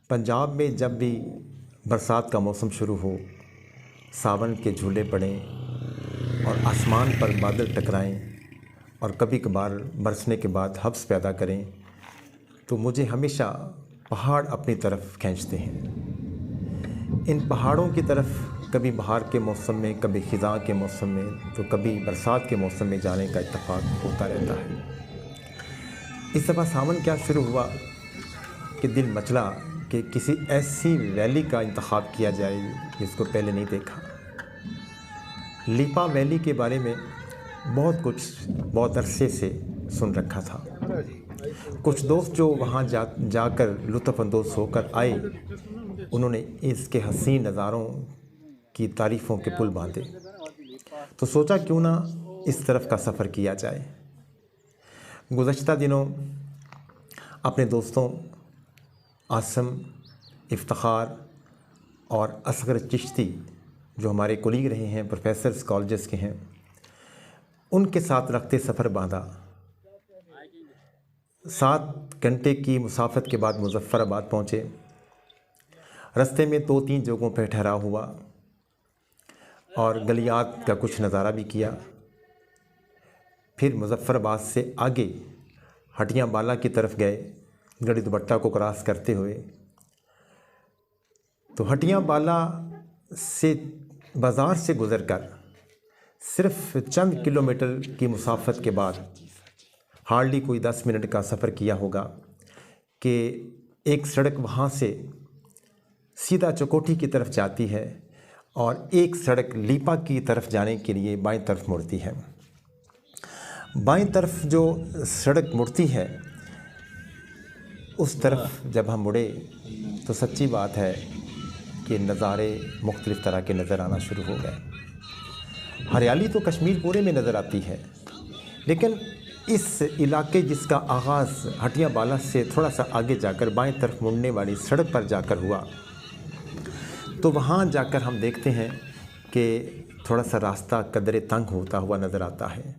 पंजाब में जब भी बरसात का मौसम शुरू हो, सावन के झूले पड़ें और आसमान पर बादल टकराएं और कभी कभार बरसने के बाद हब्स पैदा करें, तो मुझे हमेशा पहाड़ अपनी तरफ खींचते हैं। इन पहाड़ों की तरफ कभी बहार के मौसम में, कभी खिज़ां के मौसम में, तो कभी बरसात के मौसम में जाने का इत्तेफाक होता रहता है। इस दफ़ा सावन क्या शुरू हुआ कि दिल मचला कि किसी ऐसी वैली का इंतखाब किया जाए जिसको पहले नहीं देखा। लिपा वैली के बारे में बहुत अरसे से सुन रखा था। कुछ दोस्त जो वहाँ जाकर लुत्फ़अंदोज़ होकर आए, उन्होंने इसके हसीन नज़ारों की तारीफ़ों के पुल बांधे, तो सोचा क्यों ना इस तरफ का सफ़र किया जाए। गुज़श्ता दिनों अपने दोस्तों आसम, इफ्तिखार और असगर चिश्ती, जो हमारे कोलीग रहे हैं, प्रोफेसर्स कॉलेजेस के हैं, उनके साथ रखते सफ़र बांधा। 7 घंटे की मुसाफत के बाद मुज़फ़्फ़राबाद पहुँचे। रास्ते में 2-3 जगहों पर ठहराव हुआ और गलियात का कुछ नज़ारा भी किया। फिर मुज़फ़्फ़राबाद से आगे हटियाँ बाला की तरफ गए, गढ़ी दुपट्टा को क्रॉस करते हुए। तो हटियाँ बाला से बाज़ार से गुज़रकर सिर्फ़ चंद किलोमीटर की मुसाफत के बाद, हार्डली कोई 10 मिनट का सफ़र किया होगा, कि एक सड़क वहाँ से सीधा चकोठी की तरफ जाती है और एक सड़क लीपा की तरफ जाने के लिए बाईं तरफ मुड़ती है। बाईं तरफ जो सड़क मुड़ती है, उस तरफ जब हम मुड़े तो सच्ची बात है कि नज़ारे मुख्तलिफ़ तरह के नज़र आना शुरू हो गए। हरियाली तो कश्मीर पूरे में नज़र आती है, लेकिन इस इलाके जिसका आगाज़ हटियाँ बाला से थोड़ा सा आगे जाकर बाएं तरफ मुड़ने वाली सड़क पर जाकर हुआ, तो वहाँ जाकर हम देखते हैं कि थोड़ा सा रास्ता कदरे तंग होता हुआ नज़र आता है।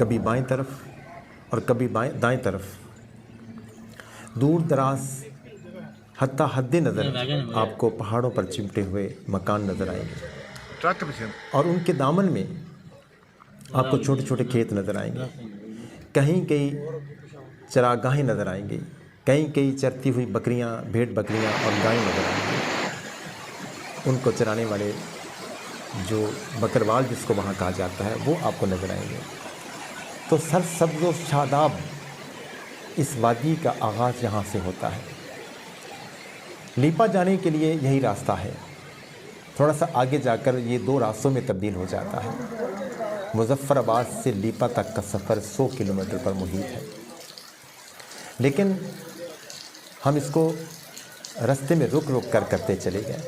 कभी बाएं तरफ और कभी दाएं तरफ दूर दराज हत्ता हद्दे नज़र आपको पहाड़ों पर चिमटे हुए मकान नज़र आएंगे और उनके दामन में आपको छोटे छोटे खेत नज़र आएंगे। कहीं कहीं चरागाहें नज़र आएंगी, कहीं कहीं चरती हुई बकरियां, भेड़ बकरियां और गायें नज़र आएंगी। उनको चराने वाले जो बकरवाल जिसको वहाँ कहा जाता है, वो आपको नज़र आएंगे। तो सरसब्ज़ व शादाब इस वादी का आगाज़ यहाँ से होता है। लीपा जाने के लिए यही रास्ता है। थोड़ा सा आगे जाकर ये 2 रास्तों में तब्दील हो जाता है। मुज़फ़्फ़राबाद से लीपा तक का सफ़र 100 किलोमीटर पर मुहित है, लेकिन हम इसको रास्ते में रुक रुक कर करते चले गए।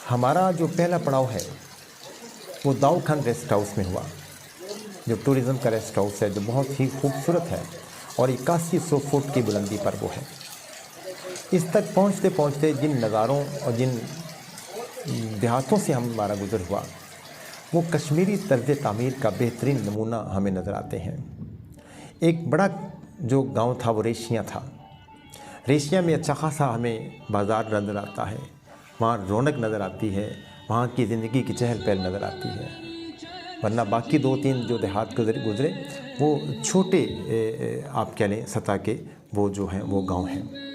हमारा जो पहला पड़ाव है वो दाऊ खान रेस्ट हाउस में हुआ, जो टूरिज़म का रेस्ट हाउस है, जो बहुत ही खूबसूरत है और 8100 फुट की बुलंदी पर वो है। इस तक पहुँचते पहुँचते जिन नज़ारों और जिन देहातों से हमारा गुज़र हुआ, वो कश्मीरी तर्ज़ तामीर का बेहतरीन नमूना हमें नज़र आते हैं। एक बड़ा जो गांव था वो रेशिया था। रेशिया में अच्छा खासा हमें बाज़ार नज़र आता है, वहाँ रौनक नज़र आती है, वहाँ की ज़िंदगी की चहल पहल नज़र आती है। वरना बाकी 2-3 जो देहात गुज़रे वो छोटे आप कह लें सतह के वो जो हैं वो गांव हैं।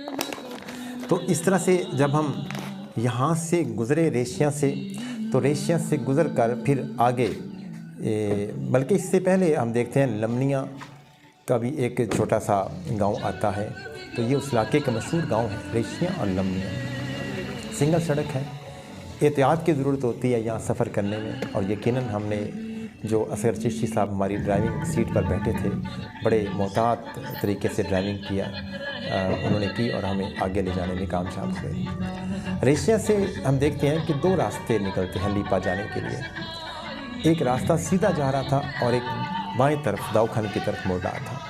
तो इस तरह से जब हम यहाँ से गुज़रे रेशिया से, तो रेशिया से गुज़र कर फिर आगे, बल्कि इससे पहले हम देखते हैं लमनिया का भी एक छोटा सा गांव आता है। तो ये उस इलाके का मशहूर गांव है, रेशिया और लमनिया। सिंगल सड़क है, एहतियात की ज़रूरत होती है यहाँ सफ़र करने में। और यकीनन हमने जो असगर चिश्ती साहब हमारी ड्राइविंग सीट पर बैठे थे, बड़े मोहतात तरीके से ड्राइविंग किया उन्होंने की और हमें आगे ले जाने में कामयाब हुए। रेशिया से हम देखते हैं कि 2 रास्ते निकलते हैं लीपा जाने के लिए। एक रास्ता सीधा जा रहा था और एक बाएं तरफ दाऊ खान की तरफ मुड़ रहा था।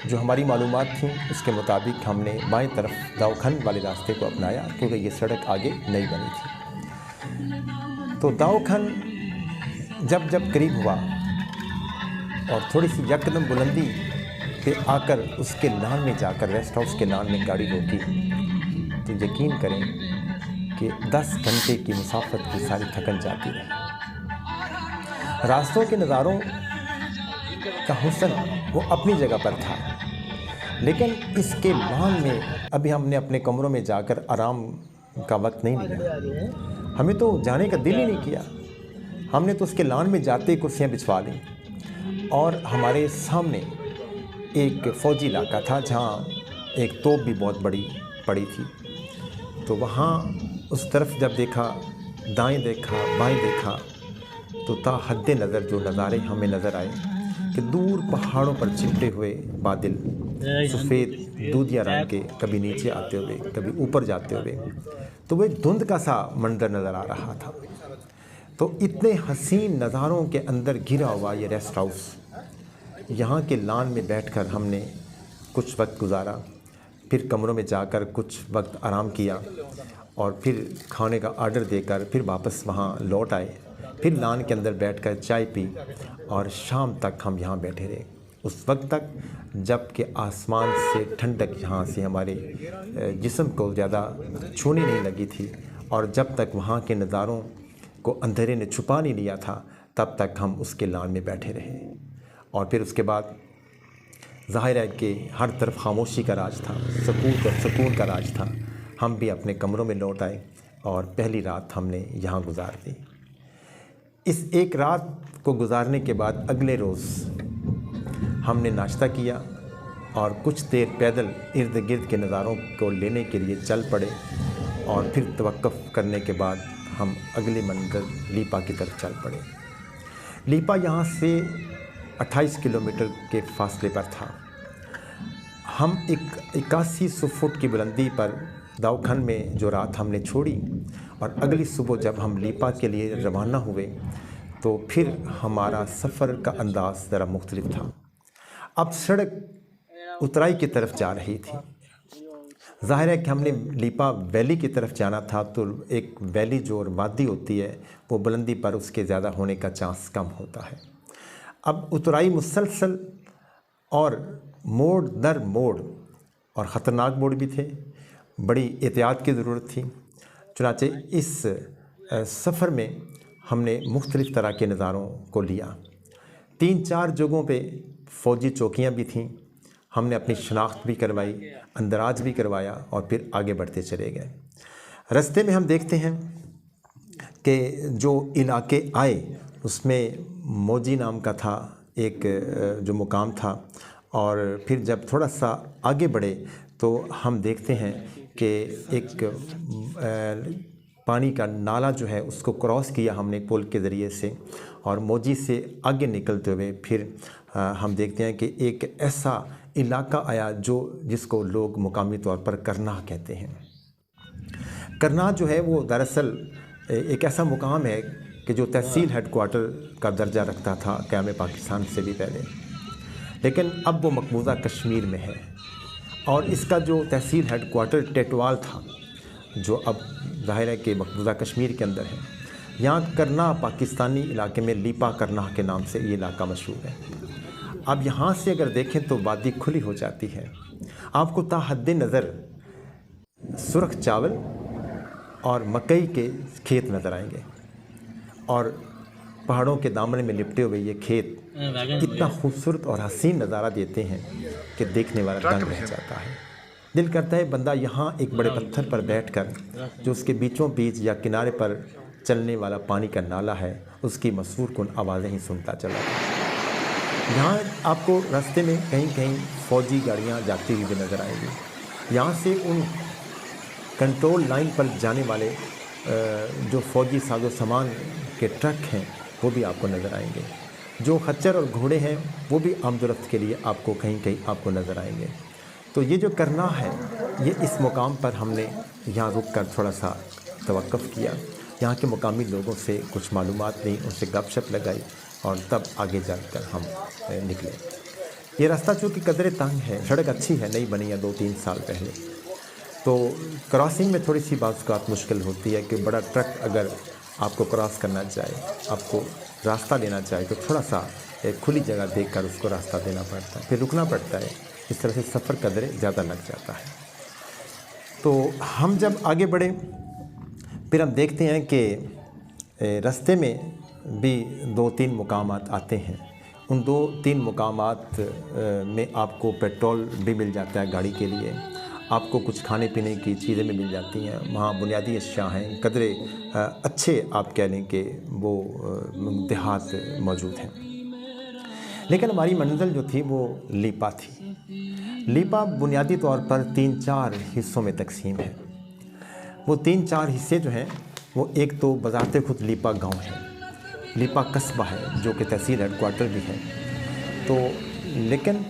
जो हमारी मालूमात थी उसके मुताबिक हमने बाएं तरफ दाऊ खान वाले रास्ते को अपनाया, क्योंकि ये सड़क आगे नई बनी थी। तो दाऊ खान जब करीब हुआ और थोड़ी सी यकदम बुलंदी पे आकर उसके लान में जाकर रेस्ट हाउस के लान में गाड़ी रोकी तो यकीन करें कि 10 घंटे की मुसाफत की सारी थकन जाती रही। रास्तों के नज़ारों का हुस्न वो अपनी जगह पर था, लेकिन इसके लान में अभी हमने अपने कमरों में जाकर आराम का वक्त नहीं लिया। हमें तो जाने का दिल ही नहीं किया। हमने तो उसके लान में जाते ही कुर्सियाँ बिछवा ली और हमारे सामने एक फ़ौजी इलाका था जहाँ एक तोप भी बहुत बड़ी पड़ी थी। तो वहाँ उस तरफ जब देखा, दाएं देखा, बाएं देखा, तो ताहद्दे नज़र जो नज़ारे हमें नज़र आए कि दूर पहाड़ों पर चिपटे हुए बादल सफ़ेद दूधिया रंग के, कभी नीचे आते हुए कभी ऊपर जाते हुए, तो वह धुंध का सा मंजर नज़र आ रहा था। तो इतने हसीन नज़ारों के अंदर घिरा हुआ ये रेस्ट हाउस, यहाँ के लान में बैठकर हमने कुछ वक्त गुजारा, फिर कमरों में जाकर कुछ वक्त आराम किया और फिर खाने का आर्डर देकर फिर वापस वहाँ लौट आए। फिर लान के अंदर बैठकर चाय पी और शाम तक हम यहाँ बैठे रहे, उस वक्त तक जब कि आसमान से ठंडक यहाँ से हमारे जिस्म को ज़्यादा छूने नहीं लगी थी और जब तक वहाँ के नज़ारों को अंधेरे ने छुपा नहीं लिया था तब तक हम उसके लान में बैठे रहे। और फिर उसके बाद ज़ाहिर है कि हर तरफ खामोशी का राज था, सुकून का राज था। हम भी अपने कमरों में लौट आए और पहली रात हमने यहाँ गुजार दी। इस एक रात को गुजारने के बाद अगले रोज़ हमने नाश्ता किया और कुछ देर पैदल इर्द गिर्द के नज़ारों को लेने के लिए चल पड़े और फिर तवक्कुफ़ करने के बाद हम अगले मंजिल लीपा की तरफ चल पड़े। लीपा यहाँ से 28 किलोमीटर के फासले पर था। हम 8100 फुट की बुलंदी पर दाऊखन में जो रात हमने छोड़ी और अगली सुबह जब हम लीपा के लिए रवाना हुए तो फिर हमारा सफ़र का अंदाज़ ज़रा मुख्तलिफ था। अब सड़क उतराई की तरफ जा रही थी। ज़ाहिर है कि हमने लीपा वैली की तरफ जाना था, तो एक वैली जो वादी होती है वो बुलंदी पर उसके ज़्यादा होने का चांस कम होता है। अब उतराई मुसलसल और मोड़ दर मोड़ और ख़तरनाक मोड़ भी थे, बड़ी एहतियात की ज़रूरत थी। चुनांचे इस सफ़र में हमने मुख्तलिफ़ तरह के नज़ारों को लिया। 3-4 जगहों पे फ़ौजी चौकियाँ भी थीं। हमने अपनी शनाख्त भी करवाई, अंदराज भी करवाया और फिर आगे बढ़ते चले गए। रास्ते में हम देखते हैं कि जो इलाके आए उसमें मोजी नाम का था एक जो मुकाम था, और फिर जब थोड़ा सा आगे बढ़े तो हम देखते हैं कि एक पानी का नाला जो है उसको क्रॉस किया हमने पुल के ज़रिए से, और मोजी से आगे निकलते हुए फिर हम देखते हैं कि एक ऐसा इलाका आया जिसको लोग मुकामी तौर पर करनाह कहते हैं। करनाह जो है वो दरअसल एक ऐसा मुकाम है कि जो तहसील हेडक्वार्टर का दर्जा रखता था क़याम पाकिस्तान से भी पहले, लेकिन अब वो मकबूजा कश्मीर में है। और इसका जो तहसील हेडक्वार्टर टेटवाल था, जो अब ज़ाहिर है कि मकबूजा कश्मीर के अंदर है। यहाँ करनाह पाकिस्तानी इलाके में लीपा करनाह के नाम से ये इलाका मशहूर है। अब यहाँ से अगर देखें तो वादी खुली हो जाती है, आपको ताहद्दे नज़र सुर्ख चावल और मकई के खेत नज़र आएंगे, और पहाड़ों के दामन में लिपटे हुए ये खेत इतना खूबसूरत और हसीन नज़ारा देते हैं कि देखने वाला दंग रह जाता है। दिल करता है बंदा यहाँ एक बड़े पत्थर पर बैठकर जो उसके बीचों बीच या किनारे पर चलने वाला पानी का नाला है उसकी मसूर कुन आवाज़ें ही सुनता चला जाए। यहाँ आपको रास्ते में कहीं कहीं फ़ौजी गाड़ियाँ जाती हुई भी नज़र आएंगी। यहाँ से उन कंट्रोल लाइन पर जाने वाले जो फ़ौजी साजो सामान के ट्रक हैं वो भी आपको नज़र आएंगे। जो खच्चर और घोड़े हैं वो भी आमदोरफ्त के लिए आपको कहीं कहीं आपको नज़र आएंगे। तो ये जो करनाह है, ये इस मुकाम पर हमने यहाँ रुक कर थोड़ा सा तवक्कुफ़ किया, यहाँ के मुकामी लोगों से कुछ मालूमात ली, उनसे गपशप लगाई और तब आगे चलकर हम निकले। ये रास्ता चूँकि कदरे तंग है, सड़क अच्छी है, नई बनी है 2-3 साल पहले, तो क्रॉसिंग में थोड़ी सी बात मुश्किल होती है कि बड़ा ट्रक अगर आपको क्रॉस करना चाहे, आपको रास्ता लेना चाहे तो थोड़ा सा एक खुली जगह देखकर उसको रास्ता देना पड़ता है, फिर रुकना पड़ता है। इस तरह से सफ़र कदरे ज़्यादा लग जाता है। तो हम जब आगे बढ़े फिर हम देखते हैं कि रास्ते में भी 2-3 मुकामात आते हैं। उन 2-3 मुकामात में आपको पेट्रोल भी मिल जाता है गाड़ी के लिए, आपको कुछ खाने पीने की चीज़ें भी मिल जाती हैं। वहाँ बुनियादी अशिया हैं, कदरे अच्छे आप कह लें कि वो देहात मौजूद हैं। लेकिन हमारी मंजिल जो थी वो लीपा थी। लीपा बुनियादी तौर पर 3-4 हिस्सों में तकसीम है। वो 3-4 हिस्से जो हैं वो एक तो बज़ाते खुद लीपा गांव है, लीपा कस्बा है जो कि तहसील हेडक्वार्टर भी है। तो लेकिन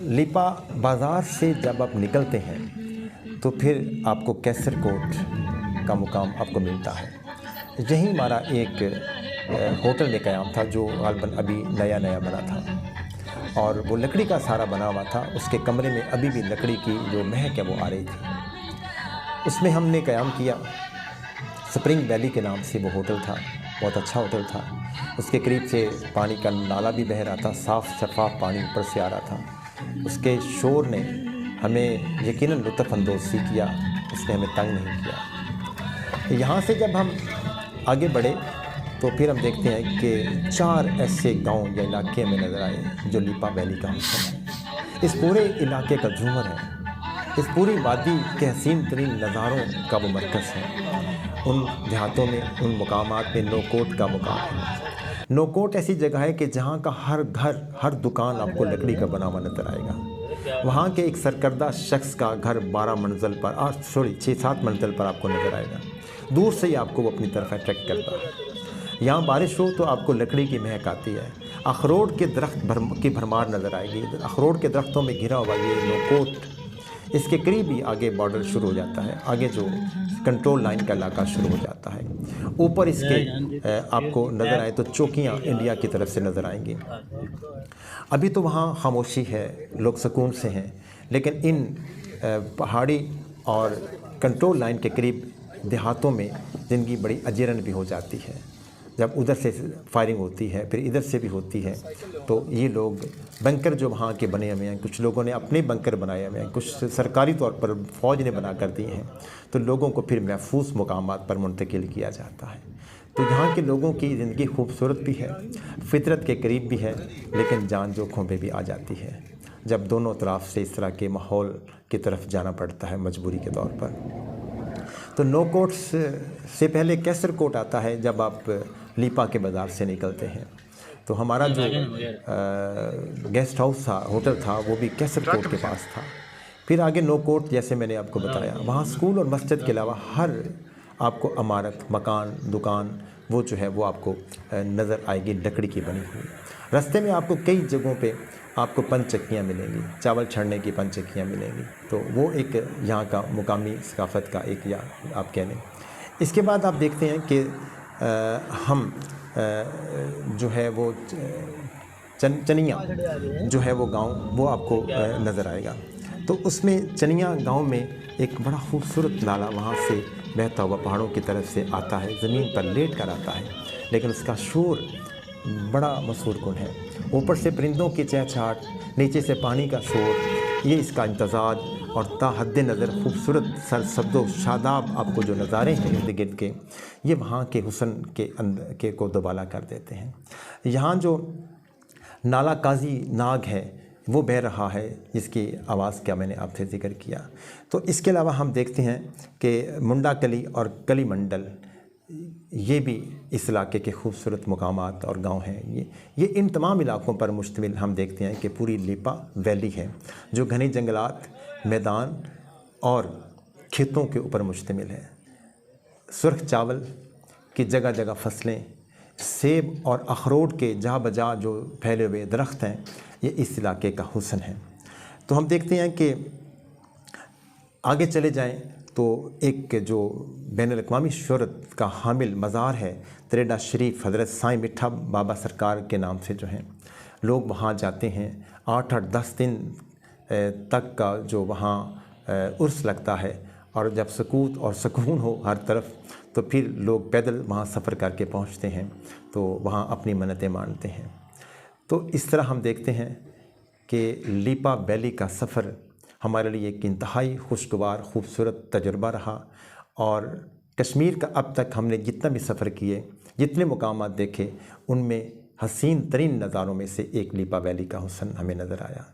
लीपा बाज़ार से जब आप निकलते हैं तो फिर आपको कैसरकोट का मुकाम आपको मिलता है। यहीं हमारा एक होटल में क़याम था जो गालबन अभी नया नया बना था और वो लकड़ी का सारा बना हुआ था। उसके कमरे में अभी भी लकड़ी की जो महक है वो आ रही थी। उसमें हमने क़याम किया। स्प्रिंग वैली के नाम से वो होटल था, बहुत अच्छा होटल था। उसके करीब से पानी का नाला भी बह रहा था, साफ़ शफाफ पानी ऊपर से आ रहा था। उसके शोर ने हमें यकीनन लुत्फ़अंदोज़ किया, उसने हमें तंग नहीं किया। यहाँ से जब हम आगे बढ़े तो फिर हम देखते हैं कि 4 ऐसे गांव या इलाके में नज़र आए जो लीपा वैली का हिस्सा है। इस पूरे इलाके का झूमर है, इस पूरी वादी के हसीन तरीन नज़ारों का वो मरकज़ है। उन देहातों में, उन मुकामात में नोकोट का मुकाम है। नोकोट ऐसी जगह है कि जहाँ का हर घर, हर दुकान आपको लकड़ी का बना हुआ नज़र आएगा। वहाँ के एक सरकर्दा शख्स का घर 12 मंजिल पर 6-7 मंजिल पर आपको नज़र आएगा। दूर से ही आपको वो अपनी तरफ अट्रैक्ट करता है। यहाँ बारिश हो तो आपको लकड़ी की महक आती है। अखरोट के दरख्त की भरमार नज़र आएगी। अखरोट के दरख्तों में घिरा हुआ ये नोकोट, इसके करीब ही आगे बॉर्डर शुरू हो जाता है, आगे जो कंट्रोल लाइन का इलाका शुरू हो जाता है। ऊपर इसके आपको नज़र आए तो चौकियाँ इंडिया की तरफ से नज़र आएंगी। अभी तो वहाँ खामोशी है, लोग सुकून से हैं, लेकिन इन पहाड़ी और कंट्रोल लाइन के करीब देहातों में ज़िंदगी बड़ी अजीरन भी हो जाती है। जब उधर से फायरिंग होती है फिर इधर से भी होती है, तो ये लोग बंकर जो वहाँ के बने हुए हैं, कुछ लोगों ने अपने बंकर बनाए हुए हैं, कुछ सरकारी तौर पर फ़ौज ने बना कर दिए हैं, तो लोगों को फिर महफूज मुकामात पर मुंतकिल किया जाता है। तो यहाँ के लोगों की ज़िंदगी खूबसूरत भी है, फितरत के करीब भी है, लेकिन जान जोखों पे भी आ जाती है जब दोनों तरफ से इस तरह के माहौल की तरफ जाना पड़ता है मजबूरी के तौर पर। तो नोकोट से पहले कैसरकोट आता है जब आप लीपा के बाज़ार से निकलते हैं। तो हमारा जो गेस्ट हाउस था, होटल था, वो भी कैसरकोट के पास था। फिर आगे नोकोट, जैसे मैंने आपको बताया, वहाँ स्कूल और मस्जिद के अलावा हर आपको इमारत, मकान, दुकान वो जो है वो आपको नज़र आएगी लकड़ी की बनी हुई। रास्ते में आपको कई जगहों पे आपको पंचक्कियाँ मिलेंगी, चावल छड़ने की पंचक्कियाँ मिलेंगी। तो वो एक यहाँ का मुकामी सकाफ़त का एक या आप कह लें। इसके बाद आप देखते हैं कि हम जो है वो चनिया जो है वो गांव वो आपको नज़र आएगा। तो उसमें चनिया गांव में एक बड़ा खूबसूरत नाला वहाँ से बहता हुआ पहाड़ों की तरफ से आता है, ज़मीन पर लेट कर आता है, लेकिन उसका शोर बड़ा मशहूर कुन है। ऊपर से परिंदों की चहचहाट, नीचे से पानी का शोर, ये इसका इम्तज़ाज और ताहद नज़र खूबसूरत सरसब्दो शादाब आपको जो नज़ारे हैं इर्द गिर्द के, ये वहाँ के हुस्न के अंदर के को दोबाला कर देते हैं। यहाँ जो नाला काजी नाग है वो बह रहा है, जिसकी आवाज़ का मैंने आपसे ज़िक्र किया। तो इसके अलावा हम देखते हैं कि मुंडा कली और कली मंडल, ये भी इस इलाके के खूबसूरत मुकामात और गांव हैं। ये इन तमाम इलाकों पर मुश्तमिल हम देखते हैं कि पूरी लीपा वैली है जो घने जंगलात, मैदान और खेतों के ऊपर मुश्तमिल है। सुर्ख चावल की जगह जगह फसलें, सेब और अखरोट के जहाँ बजा जो फैले हुए दरख्त हैं, ये इस इलाके का हुस्न है। तो हम देखते हैं कि आगे चले जाएं तो एक जो बैनुल-अक़वामी शोहरत का हामिल मज़ार है तरेडा शरीफ हज़रत साईं मिठा बाबा सरकार के नाम से जो हैं, लोग वहाँ जाते हैं। 8-8 10 दिन तक का जो वहाँ उर्स लगता है, और जब सकूत और सुकून हो हर तरफ तो फिर लोग पैदल वहाँ सफ़र करके पहुँचते हैं, तो वहाँ अपनी मन्नतें मानते हैं। तो इस तरह हम देखते हैं कि लीपा वैली का सफ़र हमारे लिए एक इंतहाई खुशगवार खूबसूरत तजुर्बा रहा। और कश्मीर का अब तक हमने जितना भी सफ़र किए, जितने मुकामात देखे, उनमें हसीन तरीन नज़ारों में से एक लीपा वैली का हुस्न हमें नज़र आया।